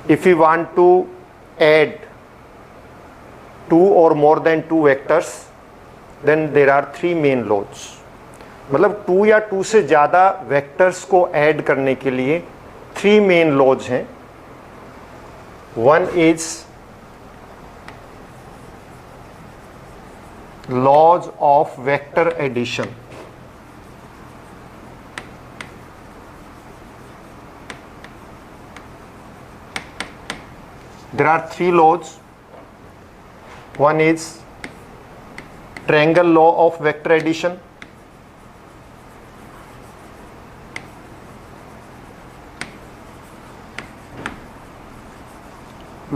if we want to add two or more than two vectors, then there are three main laws. मतलब 2 या 2 से ज़्यादा vectors को add करने के लिए 3 मेन लॉज हैं. One is laws of vector addition. There are 3 laws. One is triangle law of vector addition.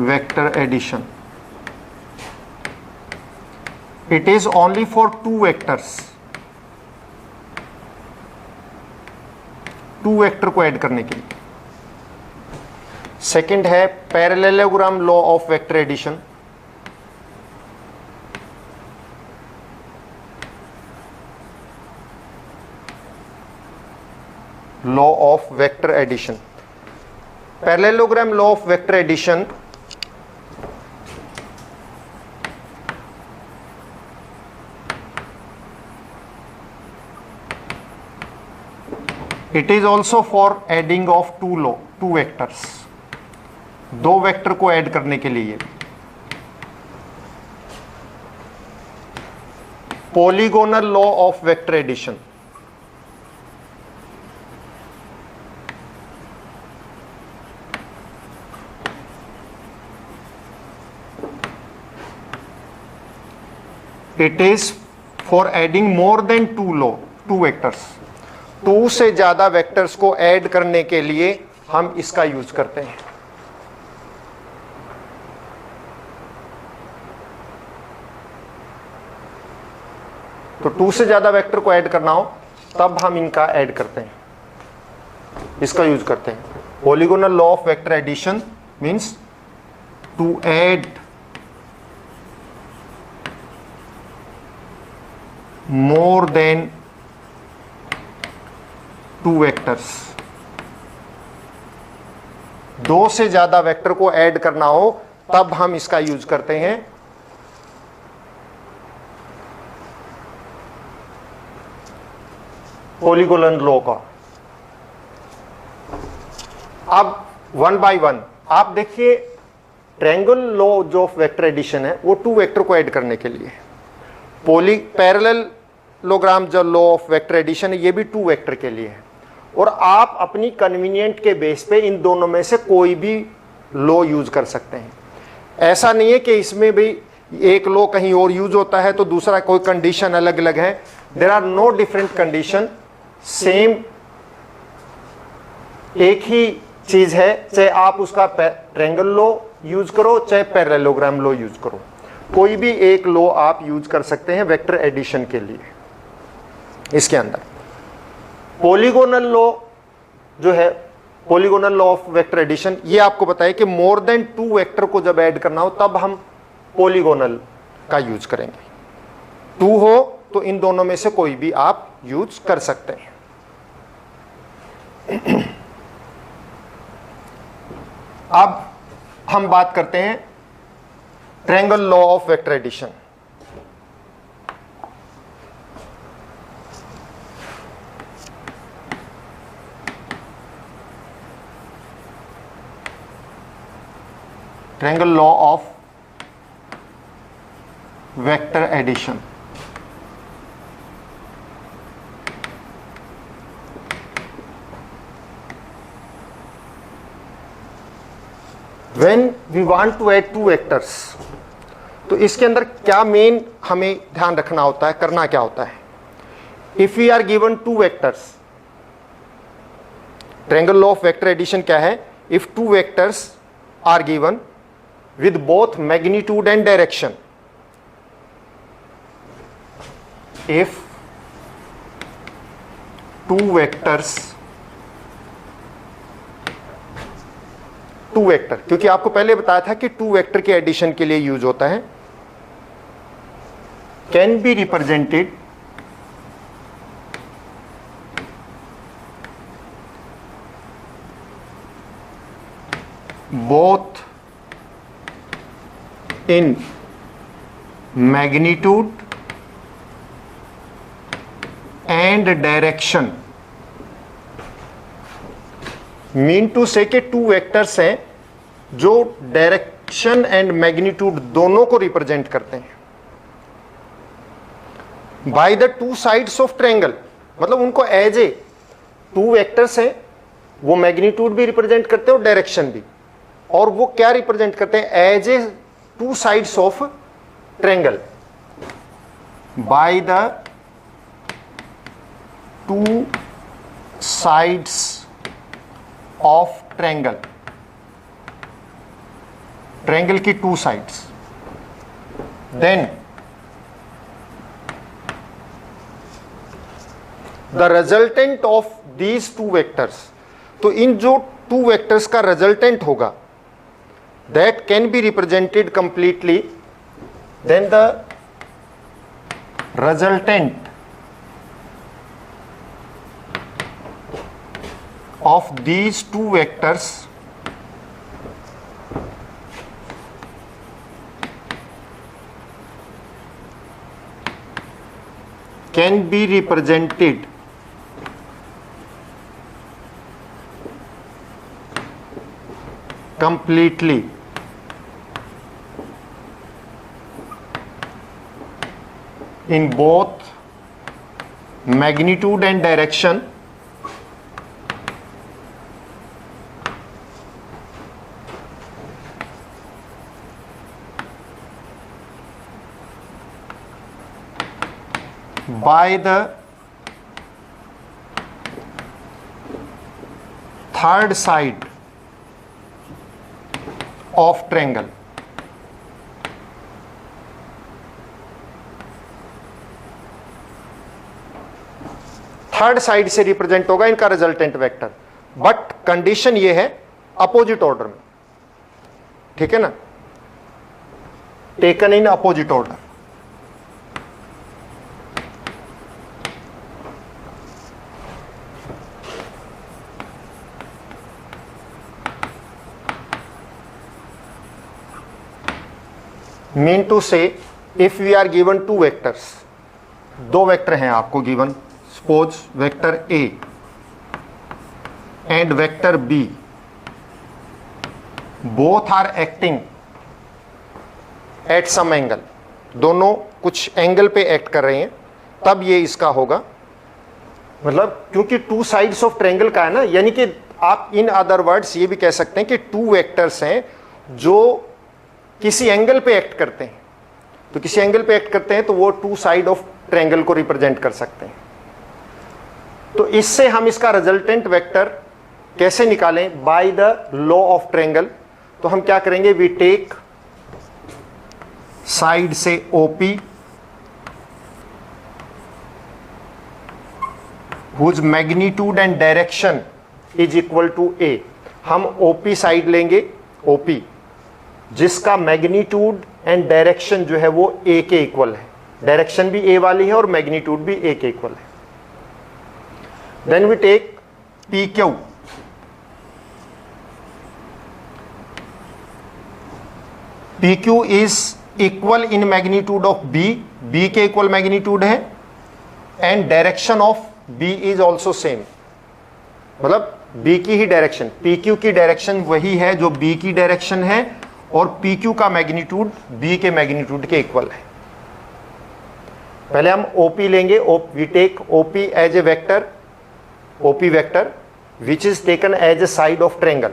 Vector addition. It is only for 2 vectors. 2 vector को ऐड करने के लिए. सेकंड है parallelogram law of vector addition. Law of vector addition. Parallelogram law of vector addition it is also for adding of two vectors. 2 vector को add करने के लिए. Polygonal law of vector addition. It is for adding more than two vectors. 2 से ज्यादा vectors को add करने के लिए हम इसका यूज करते हैं. तो 2 से ज्यादा वेक्टर को ऐड करना हो तब हम इनका ऐड करते हैं, इसका यूज करते हैं. Polygonal law of vector addition means to add more than 2 vectors. 2 से ज्यादा वेक्टर को ऐड करना हो तब हम इसका यूज करते हैं. पॉलीगोनल लॉ का. अब 1 बाय 1 आप देखिए. ट्रायंगल लॉ जो ऑफ वेक्टर एडिशन है वो 2 वेक्टर को ऐड करने के लिए. पैरेललोग्राम जो लॉ ऑफ वेक्टर एडिशन है ये भी 2 वेक्टर के लिए है. और आप अपनी कन्वीनियंट के बेस पे इन दोनों में से कोई भी लॉ यूज कर सकते हैं. ऐसा नहीं है कि इसमें भी एक लॉ कहीं और यूज होता है तो दूसरा कोई कंडीशन अलग अलग है. There are no different condition. Same एक ही चीज है, चाहे आप उसका ट्रायंगल लॉ यूज करो चाहे पैरेललोग्राम लॉ यूज करो. कोई भी एक लॉ आप यूज कर सकते हैं वेक्टर एडिशन के लिए. इसके अंदर पॉलीगोनल लॉ जो है, polygonal law of vector addition, ये आपको बताया कि मोर देन 2 वेक्टर को जब ऐड करना हो तब हम पॉलीगोनल का यूज करेंगे. 2 हो तो इन दोनों में से कोई भी आप यूज कर सकते हैं. अब हम बात करते हैं triangle law of vector addition. Triangle law of vector addition. When we want to add 2 vectors, तो इसके अंदर क्या मेन हमें ध्यान रखना होता है, करना क्या होता है. If we are given 2 vectors, triangle law of vector addition क्या है. If 2 vectors are given with both magnitude and direction. If 2 vectors, 2 vector, क्योंकि आपको पहले बताया था कि 2 वेक्टर के एडिशन के लिए यूज होता है. Can be represented both in magnitude and direction. Mean to से के टू वेक्टर्स हैं जो डायरेक्शन एंड मैग्नीट्यूड दोनों को रिप्रेजेंट करते हैं bye the two sides of triangle. मतलब उनको एज ए टू वेक्टर्स हैं, वो मैग्नीट्यूड भी रिप्रेजेंट करते हैं और डायरेक्शन भी, और वो क्या रिप्रेजेंट करते हैं as a two sides of triangle by the two sides of triangle. Triangle की two sides. Then the resultant of these two vectors, तो इन जो टू वेक्टर्स का रिजल्टेंट होगा that can be represented completely, then the resultant of these two vectors can be represented completely in both magnitude and direction by the third side of triangle। Third side से represent होगा इनका resultant vector, but condition ये है opposite order में, ठीक है ना, taken in opposite order. Mean to say if we are given two vectors, दो वेक्टर हैं आपको given, suppose vector A and vector B, both are acting at some angle, दोनों कुछ एंगल पे एक्ट कर रहे हैं, तब ये इसका होगा। मतलब क्योंकि टू साइड्स ऑफ ट्रायंगल का है ना, यानी कि आप इन अदर वर्ड्स ये भी कह सकते हैं कि टू वेक्टर्स हैं जो किसी एंगल पे एक्ट करते हैं, तो किसी एंगल पे एक्ट करते हैं तो वो टू साइड ऑफ ट्रायंगल को रिप्रेजेंट कर सकते हैं। तो इससे हम इसका रिजल्टेंट वेक्टर कैसे निकालें by the law of triangle. तो हम क्या करेंगे, वी टेक साइड से OP whose magnitude and direction is equal to A। हम OP साइड लेंगे, OP जिसका मैग्नीट्यूड एंड डायरेक्शन जो है वो A के इक्वल है, डायरेक्शन भी A वाली है और मैग्नीट्यूड भी A के इक्वल है। Then we take PQ, PQ is equal in magnitude of B, B के इक्वल मैग्नीट्यूड है, and direction of B is also same. मतलब B की ही डायरेक्शन, PQ की डायरेक्शन वही है जो B की डायरेक्शन है, और PQ का मैग्नीट्यूड B के मैग्नीट्यूड के इक्वल है। पहले हम OP लेंगे, we take OP as a vector, OP vector which is taken as a side of triangle.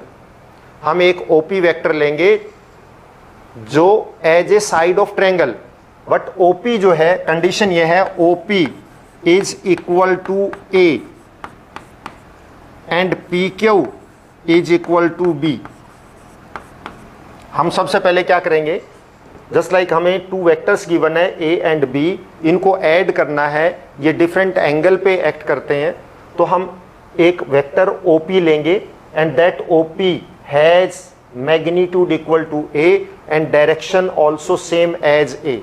हम एक OP वेक्टर लेंगे जो as a side of triangle, but OP जो है, कंडीशन ये है OP is equal to A and PQ is equal to B। हम सबसे पहले क्या करेंगे, जस्ट लाइक हमें टू वेक्टर्स गिवन है A एंड B, इनको ऐड करना है, ये डिफरेंट एंगल पे एक्ट करते हैं, तो हम एक वेक्टर OP लेंगे and that OP has magnitude equal to A and direction also same as A।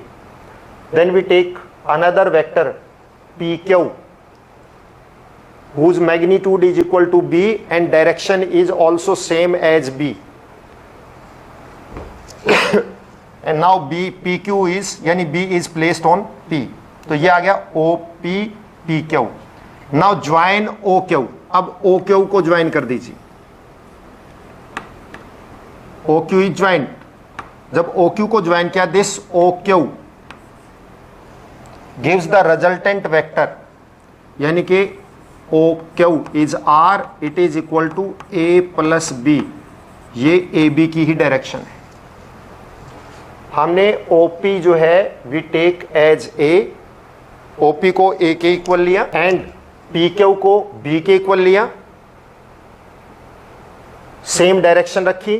Then we take another vector PQ whose magnitude is equal to B and direction is also same as B। And now B P Q is, यानी B is placed on P, तो ये आ गया O P P Q. Now join O Q, अब O Q को join कर दीजिए, ओ Q is join. जब ओ क्यू को ज्वाइन किया, this O Q gives the resultant vector, यानी कि O Q is R, it is equal to A plus B, ये ए बी की ही डायरेक्शन है। हमने ओपी जो है we take as A, OP को ए के इक्वल लिया एंड पी क्यू को बी के इक्वल लिया, सेम डायरेक्शन रखी,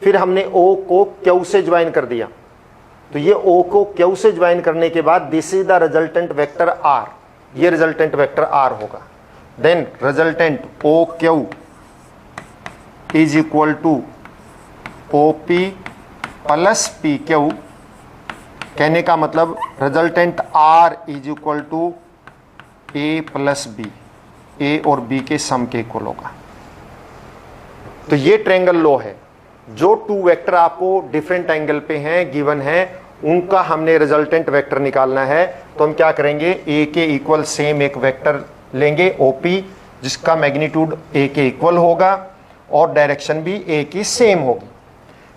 फिर हमने ओ को क्यू से ज्वाइन कर दिया, तो ये ओ को क्यू से ज्वाइन करने के बाद this is the resultant vector R, ये रिजल्टेंट वेक्टर आर होगा। Then resultant O Q is equal to O P plus P Q, कहने का मतलब resultant R is equal to A plus B, A और B के सम के equal होगा। तो ये ट्रायंगल लॉ है, जो टू वेक्टर आपको डिफरेंट एंगल पे हैं गिवन है, उनका हमने रिजल्टेंट वेक्टर निकालना है। तो हम क्या करेंगे, ए के इक्वल सेम एक वेक्टर लेंगे ओपी, जिसका मैग्नीट्यूड ए के इक्वल होगा और डायरेक्शन भी ए की सेम होगी।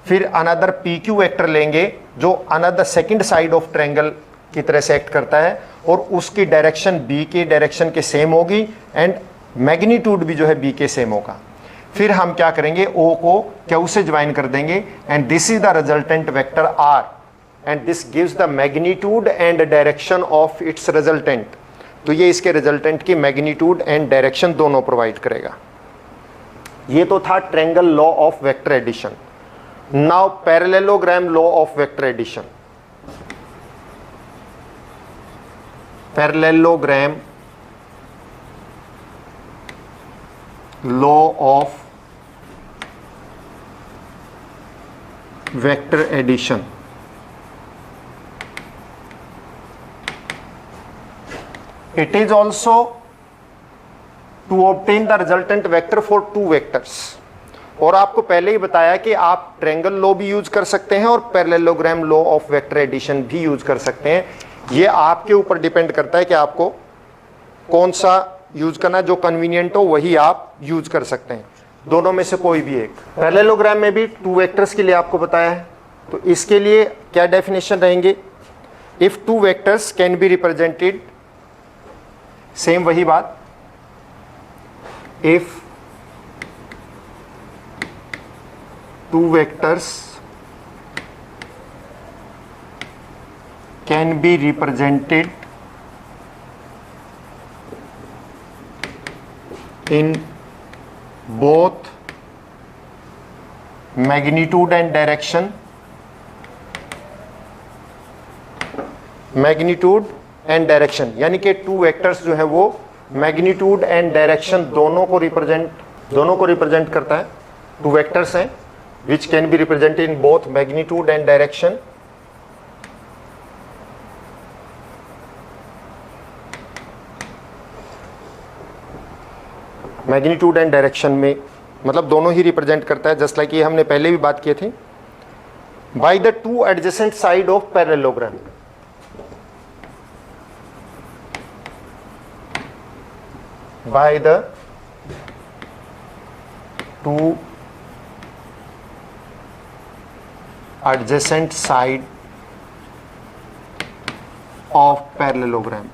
फिर अनदर पी क्यू वेक्टर लेंगे जो another second side of triangle की तरह से एक्ट करता है और उसकी डायरेक्शन बी के डायरेक्शन के सेम होगी एंड मैग्नीट्यूड भी जो है बी के सेम होगा। फिर हम क्या करेंगे, ओ को क्यू से ज्वाइन कर देंगे and this is the resultant vector R and this gives the magnitude and direction of its resultant. तो ये इसके रिजल्टेंट की मैग्नीट्यूड एंड डायरेक्शन दोनों प्रोवाइड करेगा। ये तो था triangle law of vector addition. Now parallelogram law of vector addition. Parallelogram law of vector addition. It is also to obtain the resultant vector for two vectors। और आपको पहले ही बताया कि आप ट्रायंगल लॉ भी यूज कर सकते हैं और parallelogram law of vector addition भी यूज कर सकते हैं। ये आपके ऊपर डिपेंड करता है कि आपको कौन सा यूज करना है, जो कन्वीनियंट हो वही आप यूज कर सकते हैं, दोनों में से कोई भी एक। पैरेललोग्राम में भी टू वेक्टर्स के लिए आपको बताया है, तो इसके लिए क्या डेफिनेशन रहेंगे, if two vectors can be represented, same वही बात, if two vectors can be represented in both magnitude and direction, magnitude and direction, यानी कि टू वेक्टर्स जो है वो मैग्नीट्यूड एंड डायरेक्शन दोनों को रिप्रेजेंट करता है। टू वेक्टर्स हैं which can be represented in both magnitude and direction. Magnitude and direction में मतलब दोनों ही रिप्रेजेंट करता है, जस्ट लाइक ये हमने पहले भी बात किए थे। Bye the two adjacent side of parallelogram, bye the two adjacent side of parallelogram.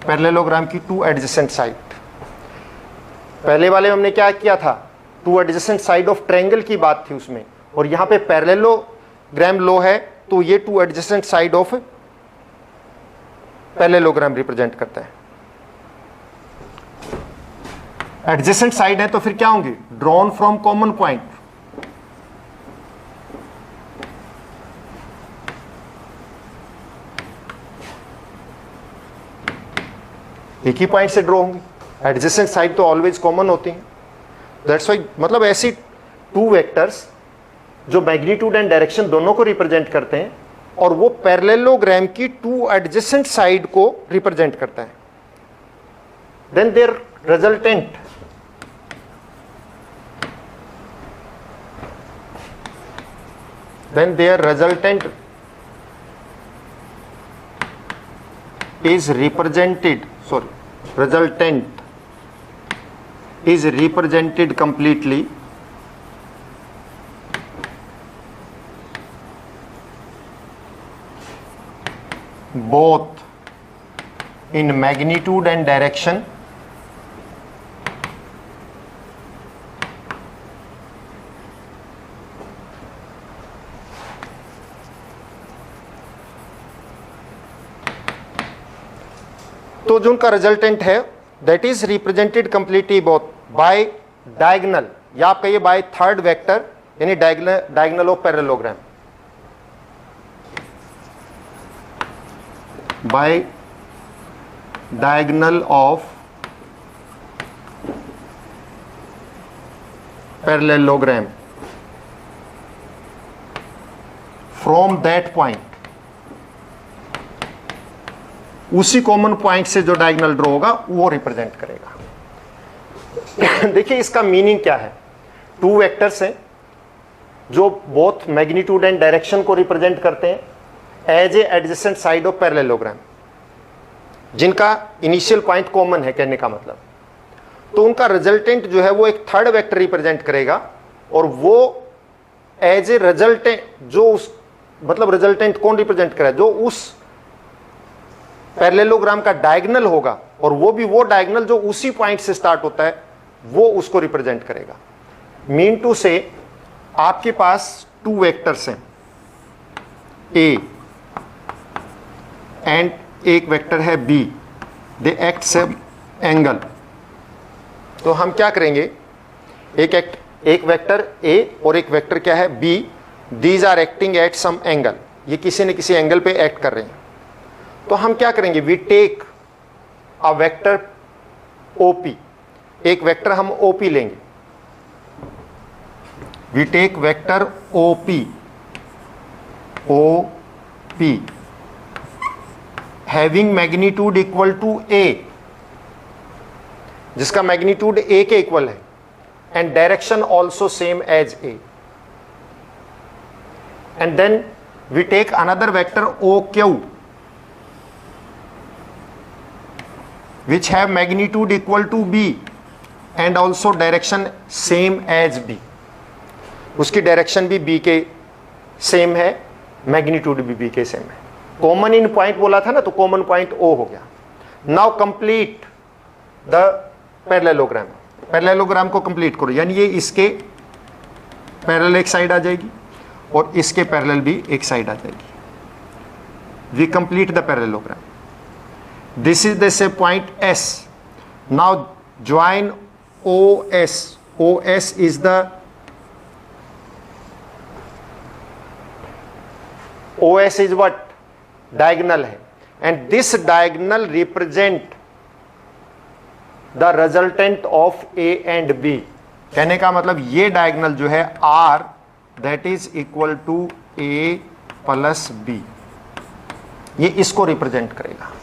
Parallelogram की टू एडजेसेंट साइड, पहले वाले में हमने क्या किया था, two adjacent side of triangle की बात थी उसमें, और यहां पे पैरेललोग्राम लॉ है तो ये two adjacent side of parallelogram represent करता है। एडजेसेंट साइड है तो फिर क्या होंगे, ड्रॉन फ्रॉम कॉमन पॉइंट, एक ही पॉइंट से ड्रॉ होंगी। एडजेसेंट साइड तो ऑलवेज कॉमन होती हैं, दैट्स वाई मतलब ऐसी टू वेक्टर्स जो मैग्नीट्यूड एंड डायरेक्शन दोनों को रिप्रेजेंट करते हैं और वो पैरेललोग्राम की टू एडजेसेंट साइड को रिप्रेजेंट करता है। then their resultant is represented completely both in magnitude and direction तो जो उनका रिजल्टेंट है that is represented completely both bye diagonal, या आप कहिए बाय थर्ड वेक्टर, यानी diagonal of parallelogram, bye diagonal of parallelogram from that point, उसी common point से जो डायगोनल ड्रॉ होगा वो रिप्रेजेंट करेगा। देखिए इसका मीनिंग क्या है, टू वेक्टर्स हैं जो बोथ मैग्नीट्यूड एंड डायरेक्शन को रिप्रेजेंट करते हैं as a adjacent side of parallelogram, जिनका इनिशियल पॉइंट कॉमन है, कहने का मतलब। तो उनका रिजल्टेंट जो है वो एक थर्ड वेक्टर रिप्रेजेंट करेगा, और वो एज ए रिजल्टेंट जो उस मतलब रिजल्टेंट कौन रिप्रेजेंट करेगा, जो उस पैरेललोग्राम का डायगोनल होगा, और वो भी वो डायगोनल जो उसी पॉइंट से स्टार्ट होता है, वो उसको रिप्रेजेंट करेगा। मीन टू से आपके पास टू वेक्टर्स हैं ए एंड एक वेक्टर है B, they act some angle. तो हम क्या करेंगे, एक वेक्टर ए और एक वेक्टर क्या है B, these are acting at some angle, ये किसी न किसी एंगल पे एक्ट कर रहे हैं। तो हम क्या करेंगे, we take a vector OP, एक वेक्टर हम OP लेंगे, we take vector OP having magnitude equal to A, जिसका मैग्नीट्यूड A के इक्वल है, and direction also same as A, and then we take another vector OQ which have magnitude equal to B and also direction same as B, उसकी direction भी B के same है, magnitude भी B के same है। Common in point बोला था ना, तो कॉमन पॉइंट O हो गया। Now complete the parallelogram, parallelogram को कंप्लीट करो, यानी ये इसके पैरेलल एक साइड आ जाएगी और इसके पैरेलल भी एक साइड आ जाएगी। We complete the parallelogram, this is the say point S. Now join OS. OS is the OS is what? Diagonal है, and this diagonal represent the resultant of A and B. कहने का मतलब ये diagonal जो है R that is equal to A plus B, ये इसको represent करेगा।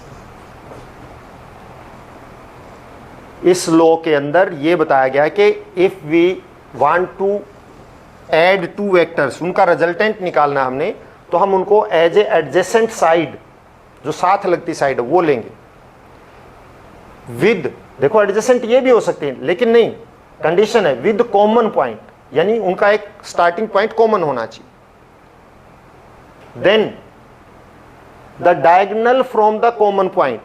इस लॉ के अंदर ये बताया गया कि if we want to add two vectors, उनका रिजल्टेंट निकालना हमने, तो हम उनको एज ए एडजेसेंट साइड, जो साथ लगती साइड है, वो लेंगे विद, देखो एडजेसेंट ये भी हो सकती है, लेकिन नहीं, कंडीशन है विद कॉमन पॉइंट, यानी उनका एक स्टार्टिंग पॉइंट कॉमन होना चाहिए। Then the diagonal from the common point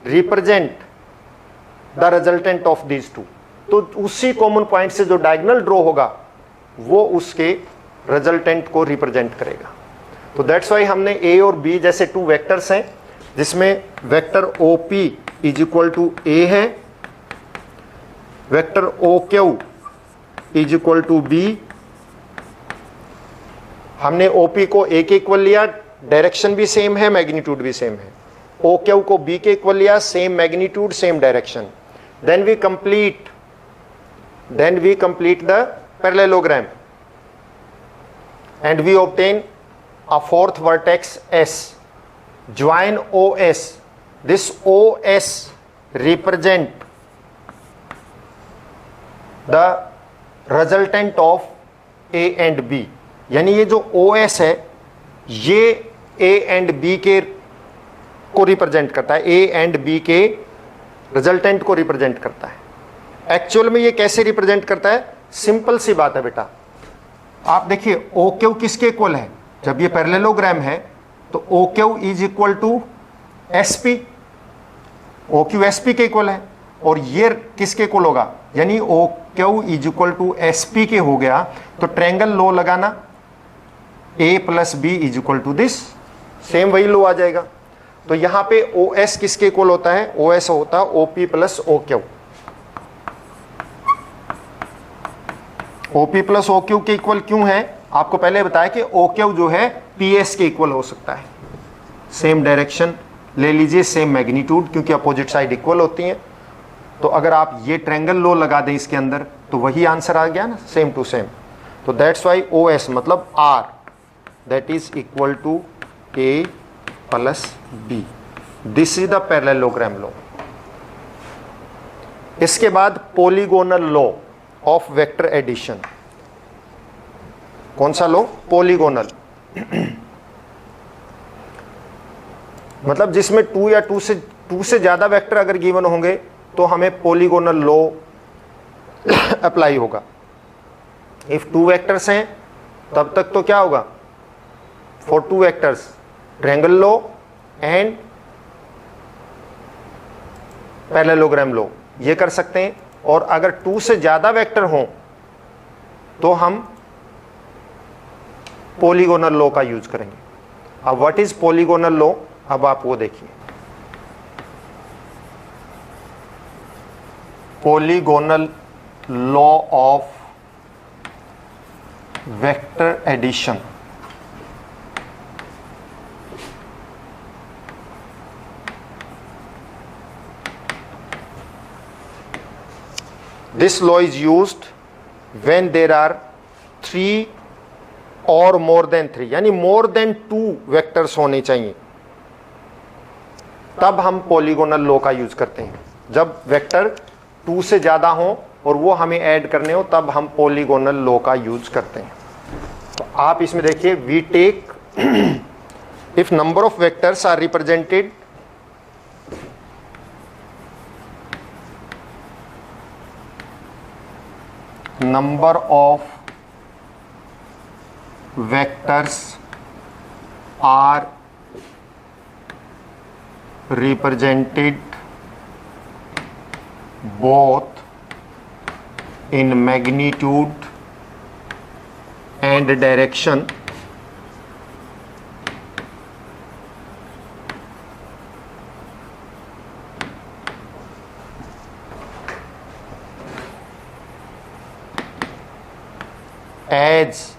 represent the resultant of these two, तो उसी कॉमन पॉइंट से जो डायगोनल ड्रॉ होगा वो उसके रिजल्टेंट को रिप्रेजेंट करेगा। तो दैट्स वाई हमने ए और बी जैसे टू वेक्टर्स हैं, जिसमें vector OP is equal to A है, vector OQ is equal to B, हमने OP को A के इक्वल लिया, डायरेक्शन भी सेम है, मैग्नीट्यूड भी सेम है। OQ को B के इक्वल लिया, same magnitude same direction. then we complete the parallelogram and we obtain a fourth vertex S. Join OS, this OS represent the resultant of A and B, यानी ये जो OS है ये ए and B के को represent करता है, ए and B के रिजल्टेंट को रिप्रेजेंट करता है। एक्चुअल में ये कैसे रिप्रेजेंट करता है? सिंपल सी बात है बेटा, आप देखिए OQ किसके इक्वल है? जब ये पैरेललोग्राम है तो OQ is equal to SP, OQ SP के इक्वल है, और ये किसके इक्वल होगा? यानी OQ is equal to SP के हो गया, तो ट्रायंगल लो लगाना A plus B is equal to this, same वही लो आ जाएगा। तो यहां पे OS किसके इक्वल होता है? OS होता है OP plus OQ, OP plus OQ के इक्वल क्यों है? आपको पहले बताया कि OQ जो है PS के इक्वल हो सकता है, सेम डायरेक्शन ले लीजिए, सेम मैग्नीट्यूड, क्योंकि अपोजिट साइड इक्वल होती हैं। तो अगर आप ये ट्रायंगल लो लगा दें इसके अंदर तो वही आंसर आ गया ना, सेम टू सेम। तो दैट्स वाई OS मतलब R that is equal to A plus B, this is the parallelogram law. इसके बाद polygonal law of vector addition. कौन सा लॉ? पॉलीगोनल, मतलब जिसमें 2 या 2 से ज्यादा वेक्टर अगर गिवन होंगे तो हमें पॉलीगोनल लॉ अप्लाई होगा। इफ 2 वेक्टर्स हैं तब तक तो क्या होगा? For 2 vectors triangle law and parallelogram law ये कर सकते हैं, और अगर 2 से ज्यादा वेक्टर हों तो हम पॉलीगोनल लॉ का यूज करेंगे। अब व्हाट इज पॉलीगोनल लॉ? अब आप वो देखिए, polygonal law of vector addition. This law is used when there are 3 or more than 3, यानी more than 2 वेक्टर्स होने चाहिए, तब हम पॉलीगोनल लॉ का यूज करते हैं। जब वेक्टर 2 से ज्यादा हो और वो हमें ऐड करने हो तब हम पॉलीगोनल लॉ का यूज करते हैं। तो आप इसमें देखिए, we take if number of vectors are represented number of vectors are represented both in magnitude and direction as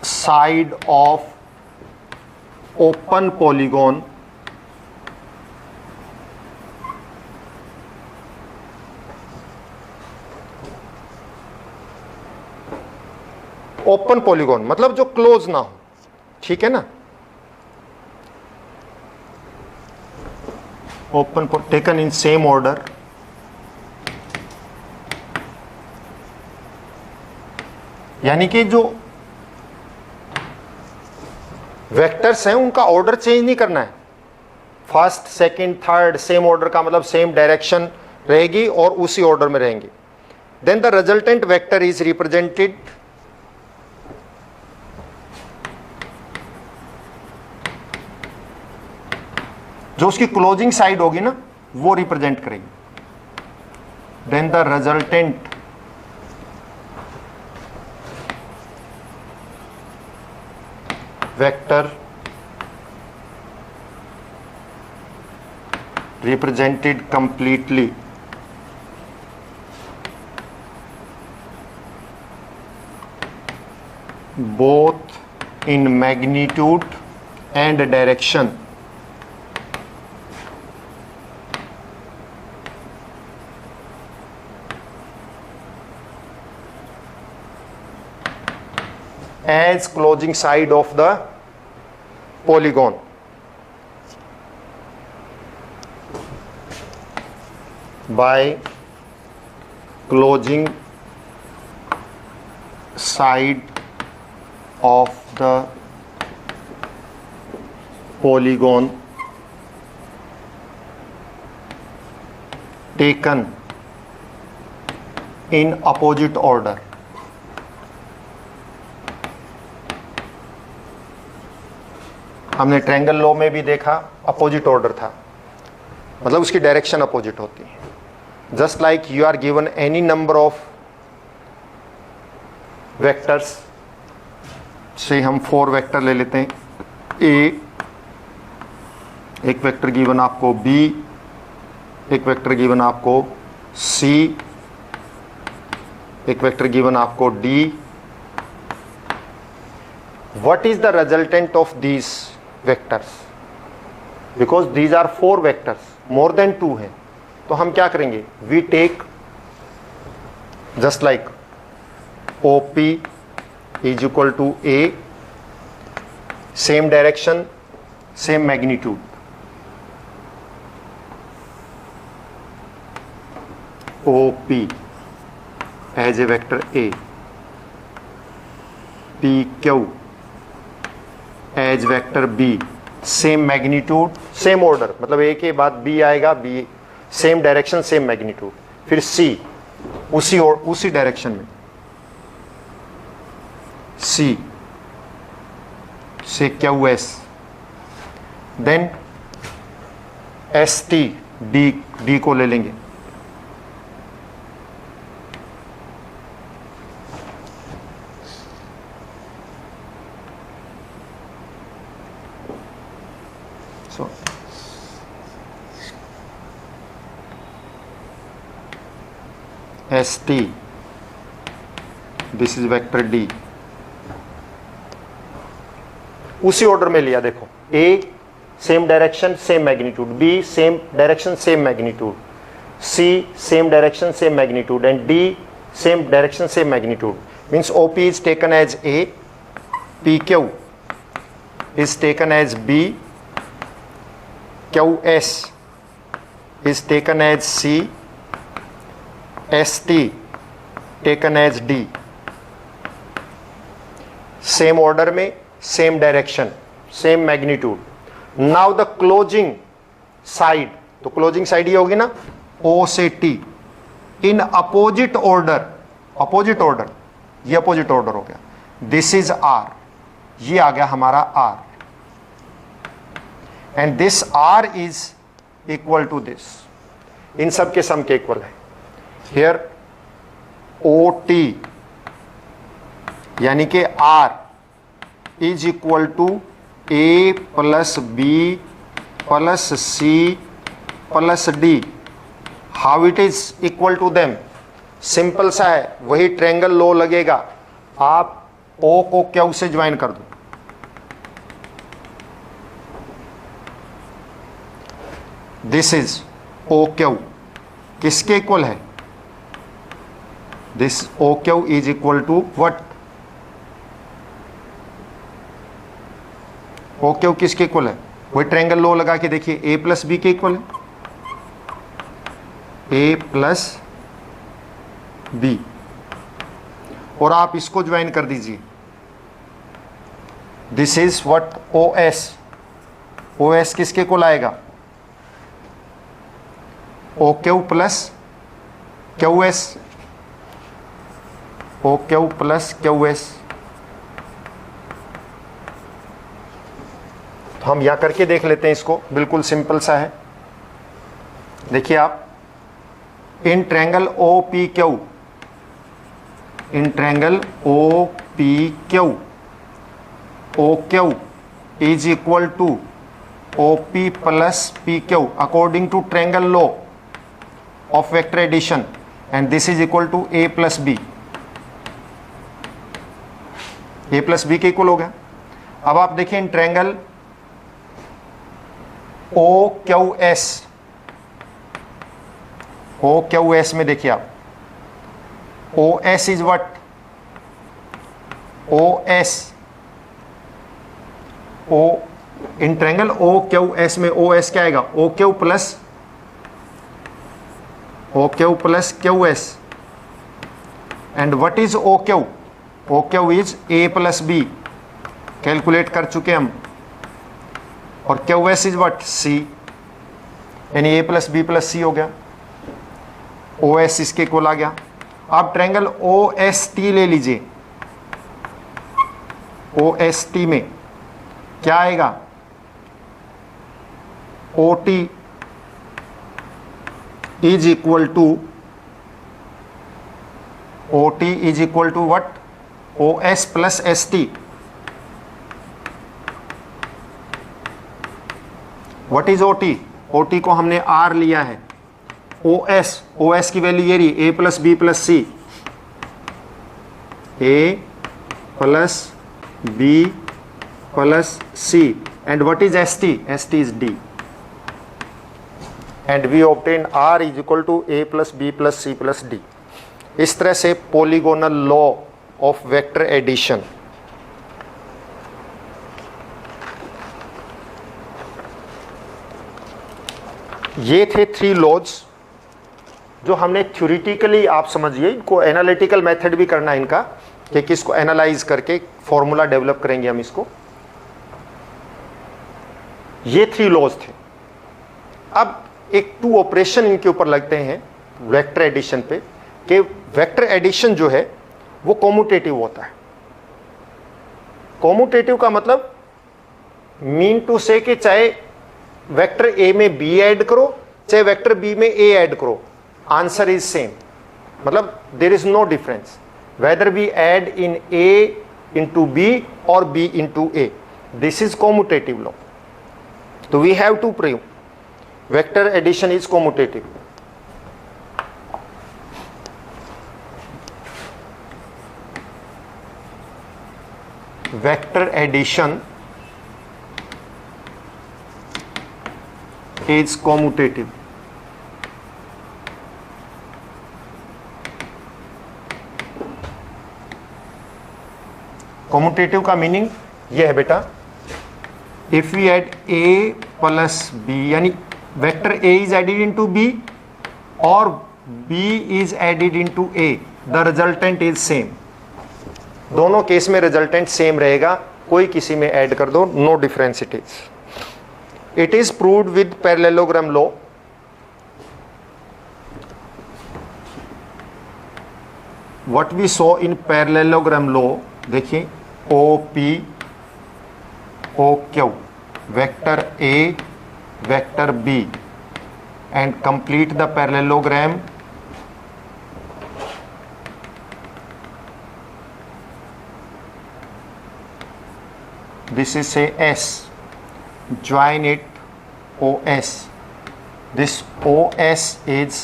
side of open polygon open polygon मतलब जो क्लोज ना हो, ठीक है ना। Open taken in same order, यानी कि जो वेक्टर्स हैं उनका ऑर्डर चेंज नहीं करना है। First, second, third same order का मतलब सेम डायरेक्शन रहेगी और उसी ऑर्डर में रहेंगे। Then the resultant vector is represented जो उसकी क्लोजिंग साइड होगी ना वो रिप्रेजेंट करेगी। Then the resultant vector represented completely both in magnitude and direction as closing side of the polygon. By closing side of the polygon taken in opposite order. हमने triangle law में भी देखा opposite order था, मतलब उसकी direction opposite होती है। Just like you are given any number of vectors, say हम 4 वेक्टर ले लेते हैं। ए, एक वेक्टर गिवन आपको बी, एक वेक्टर गिवन आपको सी, एक वेक्टर गिवन आपको D. What is the resultant of these vectors? Because these are 4 vectors, more than 2 हैं, तो हम क्या करेंगे? We take just like OP is equal to A, same direction, same magnitude. OP as a vector A, PQ as vector B, same magnitude, same order, मतलब A के बाद B आएगा, B same direction, same magnitude, फिर C उसी direction में, C से QS, then ST, D को ले लेंगे। So ST, this is vector D, उसी ऑर्डर में लिया। देखो A same direction same magnitude, B same direction same magnitude, C same direction same magnitude and D same direction same magnitude. Means OP is taken as A, PQ is taken as B, QS is taken as C, ST taken as D। Same order में, same direction, same magnitude. Now the closing side, तो closing side ये होगी ना O से T इन opposite order, opposite order, ये opposite order हो गया। This is R, ये आ गया हमारा R, and this R is equal to this, इन सब के सम के इक्वल है। हियर OT यानी कि R is equal to A plus B plus C plus D। How it is equal to them? Simple सा है, वही ट्रायंगल लॉ लगेगा। आप O को Q से ज्वाइन कर दो, दिस इज OQ किसके इक्वल है? This OQ is equal to what? OQ किसके इक्वल है? वही ट्रायंगल लॉ लगा के देखिए, A प्लस B के इक्वल है, A प्लस B, और आप इसको ज्वाइन कर दीजिए। This is what? OS। OS किसके इक्वल आएगा? OQ plus QS, OQ plus QS। तो हम यहां करके देख लेते हैं इसको, बिल्कुल सिंपल सा है। देखिए आप, in triangle OPQ, in triangle OPQ, OQ is equal to OP plus PQ according to triangle law of vector addition, and this is equal to A plus B। A plus B के equal हो गया। अब आप देखिए इन triangle OQS, OQS में देखिए आप, OS is what? OS, O in triangle OQS में OS क्या आएगा? OQ plus QS and what is O Q? O Q is A plus B, calculate कर चुके हम, और Q S is what? C, यानी A plus B plus C हो गया। ओ एस इसके इक्वल आ गया। अब ट्रायंगल ओ एस टी ले लीजिए। ओ एस टी में क्या आएगा? O T is equal to, O T is equal to what? O S plus S T. What is O T? O T को हमने आर लिया है। ओ एस की वैल्यू ये रही, A plus B plus C, A plus B plus C, and what is S T? S T is D, and we obtain R is equal to A plus B plus C plus D. इस तरह से polygonal law of vector addition. ये थे 3 laws जो हमने theoretically, आप समझिए, इनको एनालिटिकल मेथड भी करना है इनका, कि किसको एनालाइज करके फॉर्मूला डेवलप करेंगे हम इसको। ये 3 लॉज थे। अब एक 2 ऑपरेशन इनके ऊपर लगते हैं वेक्टर एडिशन पे, कि वेक्टर एडिशन जो है वो कॉम्यूटेटिव होता है। कॉम्यूटेटिव का मतलब मीन टू से कि चाहे वेक्टर ए में बी ऐड करो, चाहे वेक्टर बी में ए ऐड करो, आंसर इज सेम। मतलब there is no difference whether we add in A into B और B into A. This is commutative law. तो we have to prove vector addition is commutative. Vector addition is commutative। Commutative का meaning यह है बेटा, if we add a plus B, यानी vector a is added into b और b is added into a, the resultant is same. दोनों case में resultant same रहेगा, कोई किसी में ऐड कर दो, no difference it is. It is proved with parallelogram law। What we saw in parallelogram law, देखिए OP, OQ, vector A, vector B, and complete the parallelogram this is say S, join it OS, this OS is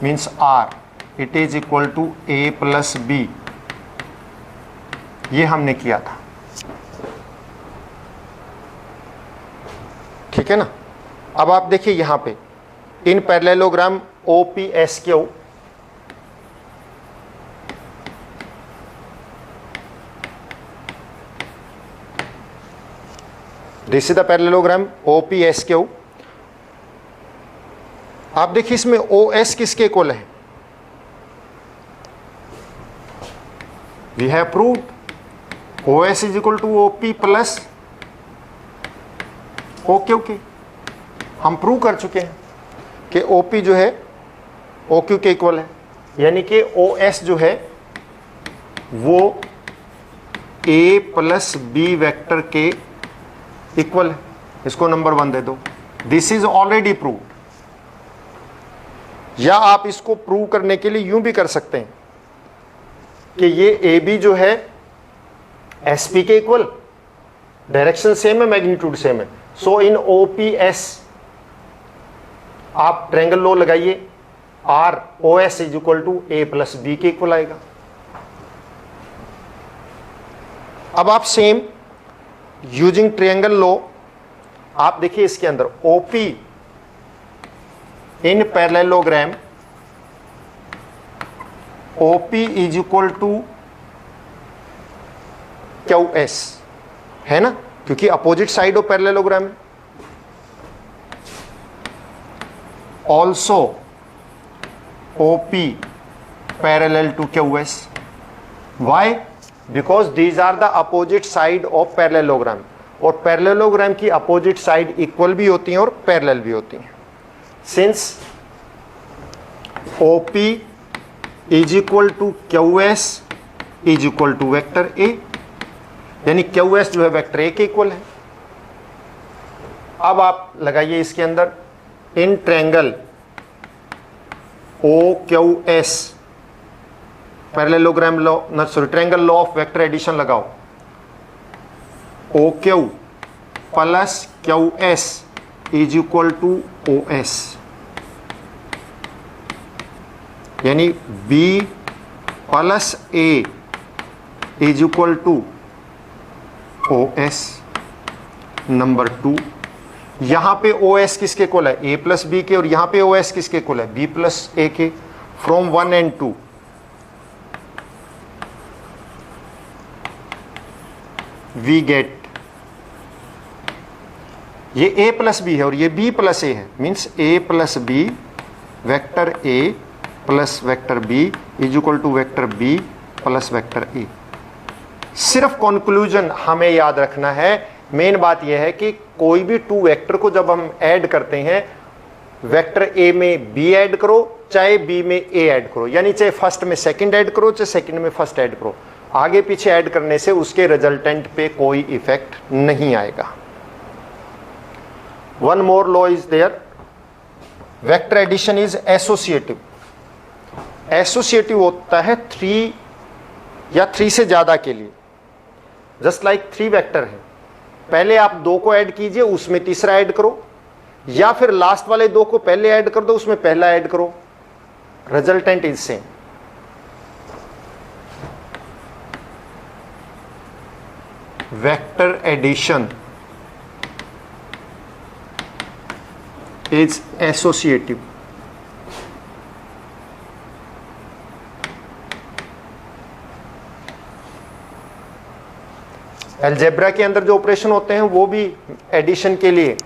means R, it is equal to A plus B। ये हमने किया था, ठीक है ना। अब आप देखिए यहां पे in parallelogram OPSQ, this is the parallelogram OPSQ। आप देखिए इसमें OS किसके इक्वल है? We have proved OS is equal to OP plus OQ के। हम प्रूव कर चुके हैं कि OP जो है OQ के इक्वल है, यानी कि OS जो है वो A प्लस B वेक्टर के इक्वल है। इसको नंबर 1 दे दो। This is already prove. या आप इसको प्रूव करने के लिए यूं भी कर सकते हैं कि ये ए बी जो है एस पी के इक्वल, डायरेक्शन सेम है, मैग्नीट्यूड सेम है। So in O P S आप ट्रायंगल लॉ लगाइए, R O S is equal to A plus B के इक्वल आएगा। अब आप सेम यूजिंग ट्रायंगल लॉ आप देखिए इसके अंदर OP in parallelogram OP is equal to QS है ना, क्योंकि अपोजिट साइड ऑफ पैरेललोग्राम है। Also OP parallel to QS। Why? Because these are the opposite side of parallelogram, और पैरेललोग्राम की अपोजिट साइड इक्वल भी होती हैं और पैरेलल भी होती हैं। Since OP is equal to QS is equal to vector A, यानी QS जो है वेक्टर A के इक्वल है। अब आप लगाइए इसके अंदर, in triangle OQS parallelogram law, triangle law of vector addition लगाओ, OQ plus QS is equal to OS, यानी B plus A is equal to OS। Number 2, यहां पे OS किसके इक्वल है? A प्लस B के, और यहां पे OS किसके इक्वल है? B प्लस A के। फ्रॉम 1 and 2 वी गेट, ये A प्लस B है और ये B प्लस A है, means A plus B vector A plus vector B is equal to vector B plus vector A। सिर्फ conclusion हमें याद रखना है, मेन बात यह है कि कोई भी 2 वेक्टर को जब हम ऐड करते हैं, वेक्टर A में B ऐड करो चाहे B में A ऐड करो, यानी चाहे फर्स्ट में सेकंड ऐड करो चाहे सेकंड में फर्स्ट ऐड करो, आगे पीछे ऐड करने से उसके रिजल्टेंट पे कोई इफेक्ट नहीं आएगा। One more law is there, vector addition is associative. Associative होता है 3 या 3 से ज्यादा के लिए। जस्ट लाइक 3 वेक्टर है, पहले आप 2 को ऐड कीजिए उसमें तीसरा ऐड करो, या फिर लास्ट वाले 2 को पहले ऐड कर दो उसमें पहला ऐड करो, resultant is same. Vector addition is associative. Algebra के अंदर जो ऑपरेशन होते हैं वो भी एडिशन के लिए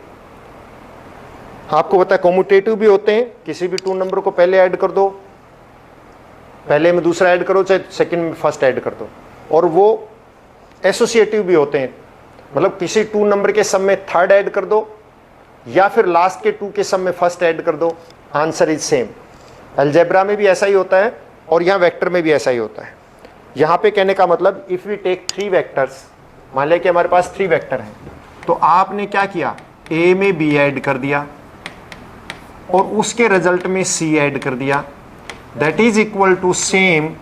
आपको पता है कम्यूटेटिव भी होते हैं, किसी भी 2 नंबर को पहले ऐड कर दो, पहले में दूसरा ऐड करो चाहे सेकंड में फर्स्ट ऐड कर दो, और वो एसोसिएटिव भी होते हैं, मतलब किसी 2 नंबर के सम में थर्ड ऐड कर दो या फिर लास्ट के 2 के सम में फर्स्ट ऐड कर दो, आंसर इज सेम। अलजेब्रा में भी ऐसा ही होता है और यहाँ वेक्टर में भी ऐसा ही होता है। यहाँ पे कहने का मतलब इफ वी टेक 3 वेक्टर्स, मान लें कि हमारे पास 3 वेक्टर हैं, तो आपने क्या किया, A में B ऐड कर दिया और उसके रिजल्ट में C ऐड कर दिया, that is equal to same,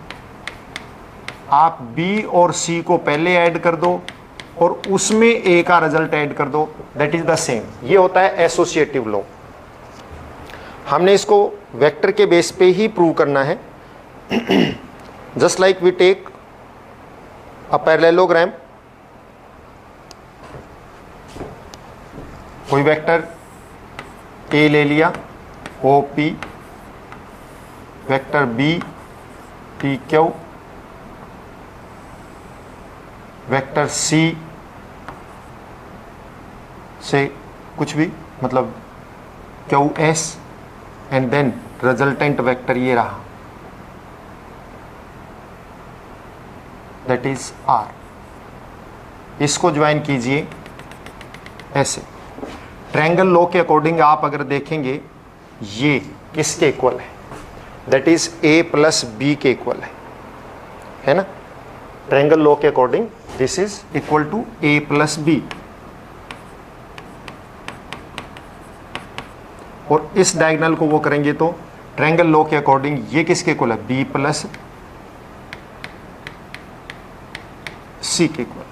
आप B और C को पहले ऐड कर दो और उसमें A का रिजल्ट ऐड कर दो, दैट इज द सेम। ये होता है एसोसिएटिव लॉ। हमने इसको वेक्टर के बेस पे ही प्रूव करना है। Just like we take a parallelogram, कोई वेक्टर A ले लिया OP, vector B PQ, vector C से कुछ भी मतलब QS, and then resultant vector ये रहा, दैट इज R। इसको ज्वाइन कीजिए ऐसे। ट्रायंगल लॉ के अकॉर्डिंग आप अगर देखेंगे ये किसके इक्वल है, that is A plus B के इक्वल है ना। ट्रायंगल लॉ के according this is equal to A plus B, और इस डायगोनल को वो करेंगे तो ट्रायंगल लॉ के अकॉर्डिंग ये किसके इक्वल है, B प्लस C के इक्वल।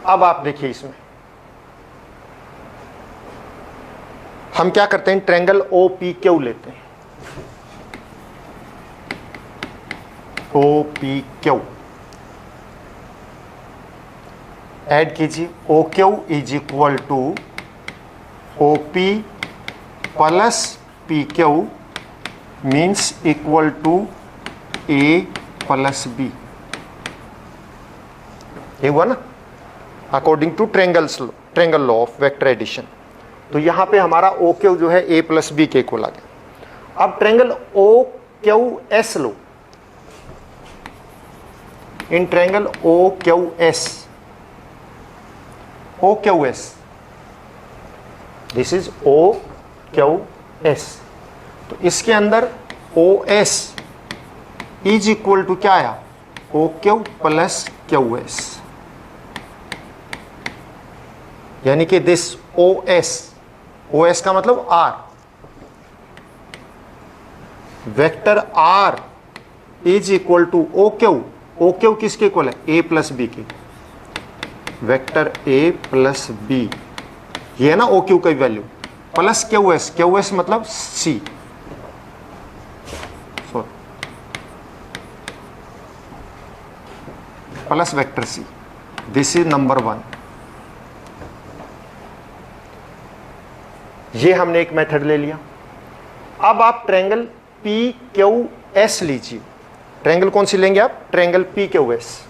अब आप देखिए इसमें हम क्या करते हैं, ट्रायंगल OPQ लेते हैं, OPQ ऐड कीजिए, OQ is equal to OP plus PQ means equal to A plus B। ये हुआ ना according to triangle law of vector addition. तो यहां पे हमारा OQ जो है A प्लस B के इक्वल आ गया। अब ट्रायंगल ओ क्यू एस लो, in triangle O Q S, O Q S, this is O Q S, तो इसके अंदर O S is equal to क्या आया, O Q plus Q S, यानी कि दिस ओ एस का मतलब R, vector R is equal to O Q किसके इक्वल है, ए प्लस बी के, वेक्टर ए प्लस बी, ये है ना ओ क्यू का वैल्यू, प्लस क्यू एस मतलब C, plus vector C, this is number 1। ये हमने एक मेथड ले लिया। अब आप ट्रायंगल पी क्यू एस लीजिए, ट्रायंगल कौन सी लेंगे आप, triangle P Q S.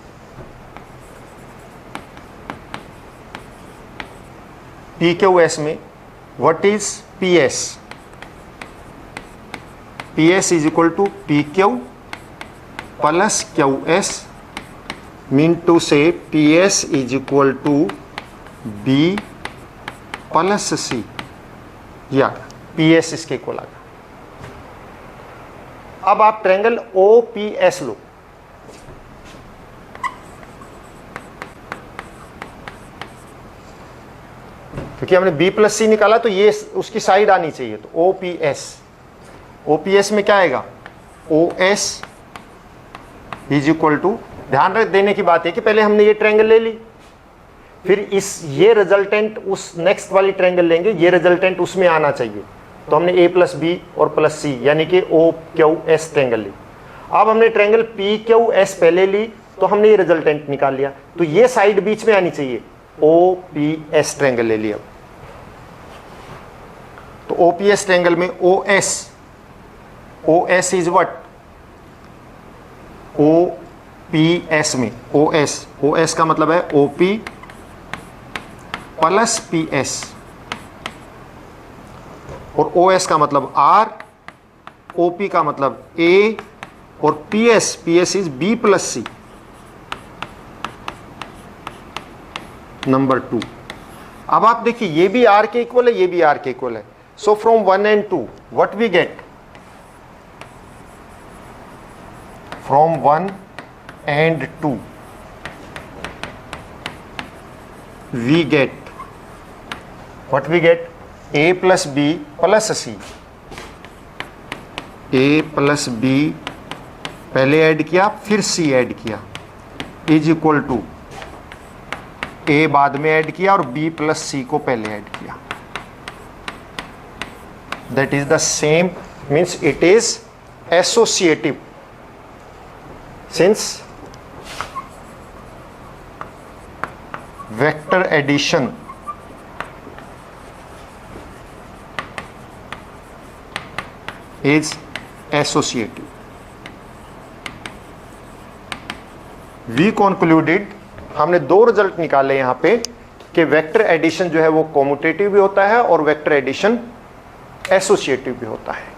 P Q S में what is P S, P S is equal to P Q plus Q S, mean to say P S is equal to B plus C, या P S इसके equal आ गया। अब आप triangle O P S लो, क्योंकि हमने B plus सी निकाला तो ये उसकी साइड आनी चाहिए, तो ओ पी एस में क्या आएगा, O S is equal to, ध्यान रख देने की बात है कि पहले हमने ये ट्रायंगल ले ली, फिर ये रिजल्टेंट उस नेक्स्ट वाली ट्रायंगल लेंगे, ये रिजल्टेंट उसमें आना चाहिए, तो हमने ए प्लस बी और प्लस सी यानी कि ओ क्यू एस ट्रायंगल ली। अब हमने ट्रायंगल पी क्यू एस पहले ली तो हमने ये रिजल्टेंट निकाल लिया, तो ये साइड बीच में आनी चाहिए, ओ पी एस ट्रायंगल ले लिया। तो ओ पी एस ट्रायंगल में O S is what, O P S में ओ एस का मतलब है O P plus P S, और ओ एस का मतलब आर, ओ पी का मतलब ए, और P S is B plus C, number 2। अब आप देखिए ये भी आर के इक्वल है, ये भी आर के इक्वल है, so from 1 and 2 what we get, from 1 and 2 we get what we get, a plus b plus c, a plus b पहले ऐड किया फिर c ऐड किया, इज इक्वल टू a बाद में ऐड किया और b प्लस c को पहले ऐड किया, that is the same, means it is associative, since vector addition is associative. We concluded, हमने 2 रिजल्ट निकाले यहां पे कि वेक्टर एडिशन जो है वो कॉम्यूटेटिव भी होता है और वेक्टर एडिशन एसोसिएटिव भी होता है।